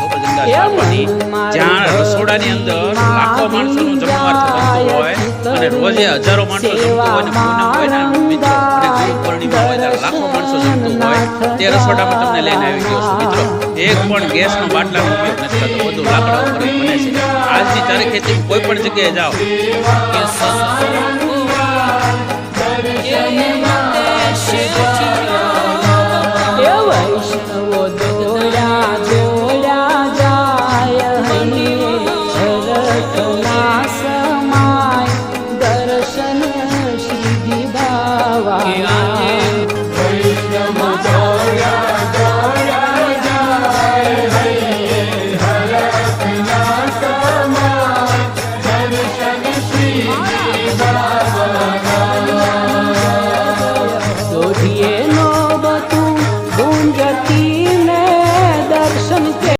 ધોબજંગા ઝાડવાની, જ્યાં રસોડાની અંદર લાખો માણસોનું જમણવાર થતું હોય અને રોજે હજારો માણસો જમતું હોય ને પૂનમ હોય ને મિત્રો અને ગુરુ પૂર્ણિમા હોય ત્યારે લાખો માણસો જમતું હોય તે રસોડામાં તમને લઈને આવી ગયો છું મિત્રો. એક પણ ગેસનો બાટલાનો ઉપયોગ નથી થતો, બધું લાકડા ઉપર જ બને છે. આજની તારીખે તમે કોઈ પણ જગ્યાએ જાઓ